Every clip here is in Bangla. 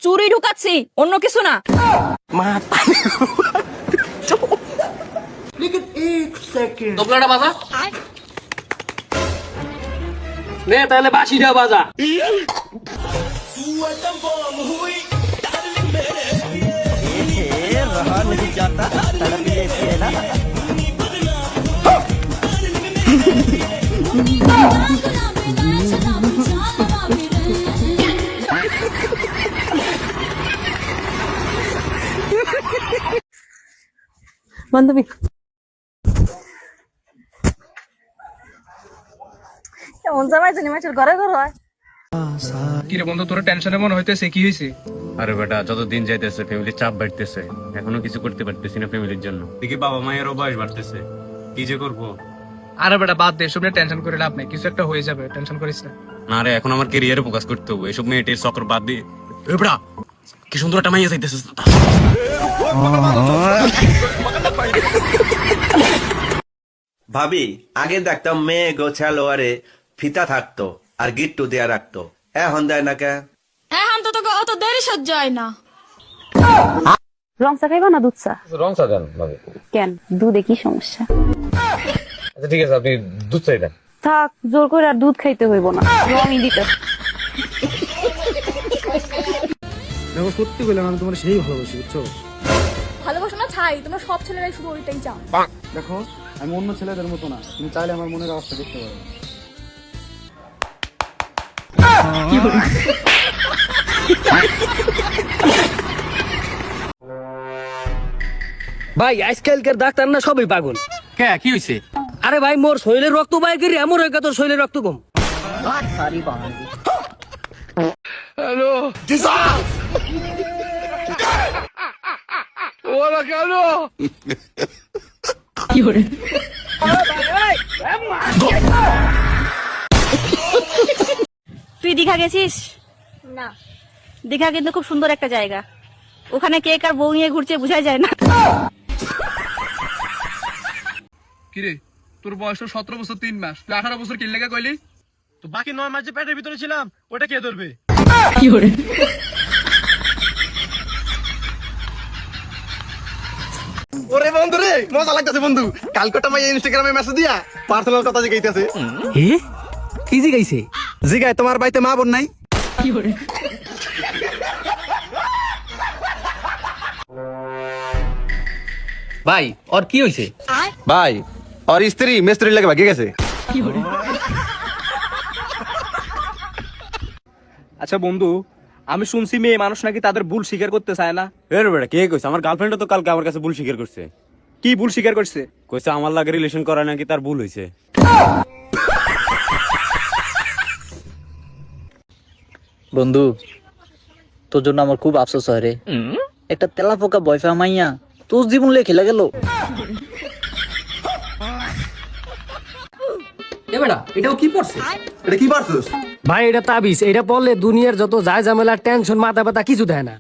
চুরি ঢুকাচ্ছি, অন্য কিছু না। তবলাটা বাজা নে, তাহলে বাঁশিটা বাজা। रहा नहीं जाता तड़प ऐसी है ना বান্ধবী, এমন জামাই জানি মাছের ঘরে ঘর হয়। কিরে বন্ধু, তোর টেনশনে মনে হইতেছে, কি হয়েছে? আরে বেটা, যত দিন যাইতেছে ফ্যামিলির চাপ বাড়তেছে, এখনো কিছু করতে পারতেছি না ফ্যামিলির জন্য। দেখি বাবা মায়েরও বয়স বাড়তেছে, কি যে করবো। আরে বেটা বাদ দে, এসব নিয়ে টেনশন করে লাভ নেই, কিছু একটা হয়ে যাবে, টেনশন করিস না। না রে, এখন আমার ক্যারিয়ারে ফোকাস করতে হবে, এসব মেয়েটির চক্র বাদ দিয়ে। এ বেটা, কি সুন্দর একটা মাইয়া যাইতেছে। ভাবি, আগে দেখতাম মেয়ে গোছালো আরে ফিতা থাকতো আর গিট্টু দেয়া রাখতো, এখন দেয় না কে? এখন তো তোকে অত দেরি সহ্য হয় না। রং চা খাইবা না দুধ চা? রং চা দেন ভাবি। কেন, দুধে কি সমস্যা? আচ্ছা ঠিক আছে, আপনি দুধ চাই দেন। থাক, জোর করে আর দুধ খাইতে হইব না, রঙই দিতে। দেখো, সত্যি বললাম, আমি তোমার সেই ভালোবাসি, বুঝছো? ভালোবাসা না ছাই, তোমরা সব ছেলেরাই শুধু ওইটাই চাও। দেখো, আমি অন্য ছেলেদের মতো না, তুমি চাইলে আমার মনের অবস্থা দেখতে পারো। ভাই আজকালকার ডাক্তার না সবই পাগল। কে, কি হয়েছে? আরে ভাই, মোর শরীরের রক্ত বাইর করি এমন হয়ে তোর শরীরের রক্ত কম। হ্যালো, ওরা কেন? তুই দীঘা গেছিস? না। দীঘা কিন্তু খুব সুন্দর একটা জায়গা, ওখানে কে কার বউ নিয়ে ঘুরছে বোঝাই যায় না। কিরে, তোর বয়স 17 বছর 3 মাস, তুই 18 বছর কি লেগে কইলি? তো বাকি 9 মাস যে পেটের ভিতরে ছিলাম, ওটা কে ধরবে? ওরে বন্ধু রে, মজা লাগতেছে বন্ধু। কালকেটা মাই ইনস্টাগ্রামে মেসেজ দিয়া পার্সোনাল কথা জিগাইতেছে। কি জিগাইছে? জিগাই, তোমার বাড়িতে মা বোন নাই? ভাই ওর কি হয়েছে? ভাই, আর স্ত্রী মিস্ত্রি লাগে ভাগে গেছে। আচ্ছা বন্ধু, আমি শুনছি মেয়ে মানুষ নাকি তাদের ভুল স্বীকার করতে চায় না। এর বেটা কে কইছে? আমার গার্লফ্রেন্ডও তো কালকে আমার কাছে ভুল স্বীকার করছে। কি ভুল স্বীকার করছে? কইছে আমার লাগে রিলেশন করা নাকি তার ভুল হইছে। বন্ধু, তোর জন্য আমার খুব আফসোস হয় রে। একটা তেলা পোকা বয়ফ্রেন্ড মাইয়া তোর জীবন লে খেলা গেল। এ বেটা, এটাও কি পড়ছে? এটা কি পারছস? ভাই এটা তাবিজ, এটা পড়লে দুনিয়ার যত যায় ঝামেলা, টেনশন, মাথা ব্যথা কিছু দেয় না।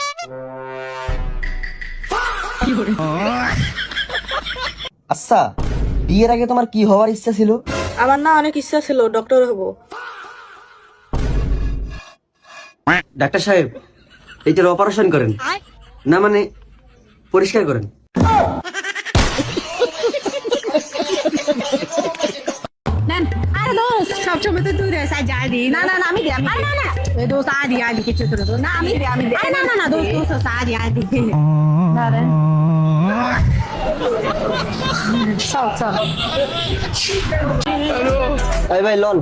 আচ্ছা, বিয়ের আগে তোমার কি হওয়ার ইচ্ছা ছিল? আমার না অনেক ইচ্ছা ছিল ডক্টর হব। ডাক্তার সাহেব, এইটার অপারেশন করেন না, মানে পরিষ্কার করেন। সবসময় তো তুই রেসা যাবি। না না না, আমি দিই। না না না, দোস্ত আদি আদি কিছু তো না, আমি দিই, আমি দিই। না না না, দোস্ত আদি আদি। না রে, চল চল। এই ভাই লোন।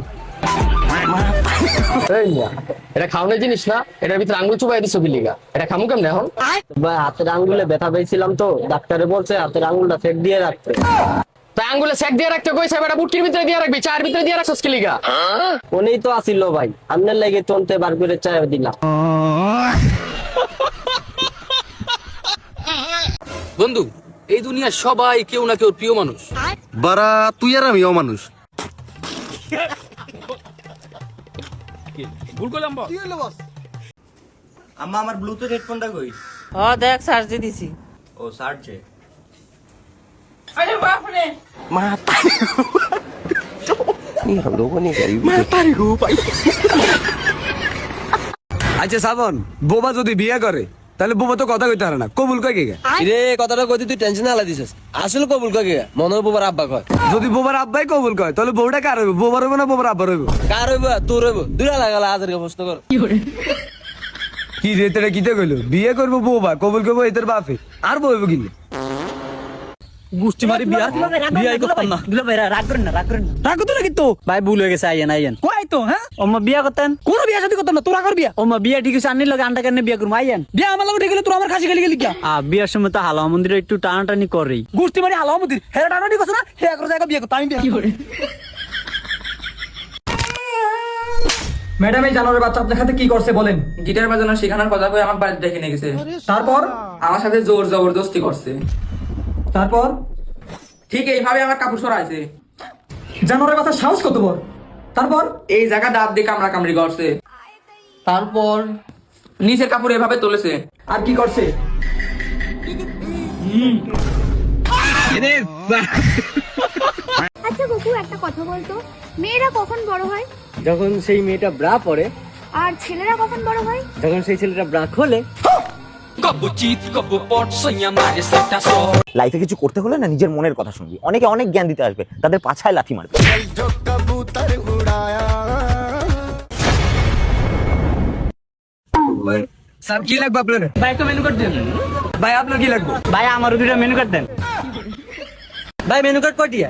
এটা খাওয়ানোর জিনিস না, এটার ভিতরে আঙ্গুল চুবাই দিছো কি লিগা? এটা খামু কেমনে এখন? ভাই, হাতের আঙ্গুলে ব্যথা পেয়েছিলাম তো, ডাক্তারে বলছে হাতের আঙ্গুলটা ফেক দিয়ে রাখতে। তাই আঙ্গুলে সেক দিয়ে রাখতে কইছে, বেটা বুটকির ভিতরে দিয়ে রাখবি, চায়ের ভিতরে দিয়ে রাখছস কি লিগা? উনিই তো আসিল ভাই, আপনার লাগে চলতে বার করে চায় দিলাম। বন্ধু, এই দুনিয়ার সবাই কেউ না কেউ প্রিয় মানুষ। বারা, তুই আর আমিও মানুষ। ভুল করলাম বস। আম্মা, আমার ব্লুটুথ হেডফোনটা কই? দেখ চার্জে দিছি। ও সার্চে। আরে বাপ রে। আচ্ছা শ্রাবণ, বোবা যদি বিয়ে করে তাহলে বোবা তো কথা কইতে পারে না, কবুল কয় কে? রে কথাটা কইতে তুই টেনশন আলা দিছিস, আসলে কবুল কয় কে? মনের বোবার আব্বা কয়। যদি বোবার আব্বাই কবুল কয় তাহলে বউটা কার হইব? বোবার হইব না বোবার আব্বার হইব? কার হইব? তোর হইব। দুইটা লাগালা আজের প্রশ্ন কর। কি রে তেরা কিতে কইলো? বিয়ে করবো বোবা, কবুল করবো এদের বাপে, আর বউ হইব কিনে? গোষ্ঠী মারি বিয়া বিয়াই করতাম না। দুলা ভাই রাগ করেন না, রাগ করেন না। রাগ করতে নাকি তো ভাই ভুল হয়ে গেছে, আইয়েন আইয়েন। কই তো হ্যাঁ ওমা বিয়া করতেন? কোন বিয়া শাদী করতাম না, তোরা কর বিয়া। ওমা বিয়া ঠিক আছে, আন্নির লগে আন্ডা কেন বিয়া করব? আইয়েন বিয়া আমার লগে ঠিক হলে তোরা আমার খাসি গেলি গেলি কি? বিয়ার সময় তো হালাওয়া মন্দিরে একটু টানাটানি করেই। গোষ্ঠী মারি হালাওয়া মন্দির হেরা টানাটানি করছ না, হে একর জায়গা বিয়া করতাম। আমি বিয়া কি ম্যাডাম এই জানোয়ারের বাচ্চা আপনার সাথে কি করছে বলেন? গিটার বাজানো শেখানোর কথা কই আমার বাড়িতে ডেকে নিয়ে গেছে। তারপর আমার সাথে জোর জবরদস্তি করছে। তারপর ঠিক এইভাবে আমার কাপড় সরাইছে। জানোয়ারের বাচ্চা সাহস কত বড়? তারপর এই জায়গা দাঁত দিয়ে কামড়া কামড়ি করছে। তারপর নিচের কাপড় এভাবে তুলেছে। আর কি করছে? আচ্ছা কুকু, একটা কথা বলতো, মেয়েরা কখন বড় হয় যখন সেই মেয়েটা ব্রা পরে, আর ছেলেরা কখন বড় হয়? যখন সেই ছেলেটা ব্রা খোলে। লাইফে কিছু করতে হলে না নিজের মনের কথা শুনবি। অনেকে অনেক জ্ঞান দিতে আসবে, তাদের পাছায় লাথি মারবে। স্যার কি লাগবে আপনার? ভাই একটা মেনু কার্ড দেন। ভাই আপনার কি লাগবে? ভাই আমারও দুটো মেনু কার্ড দেন। ভাই মেনু কার্ড কয়টিয়া?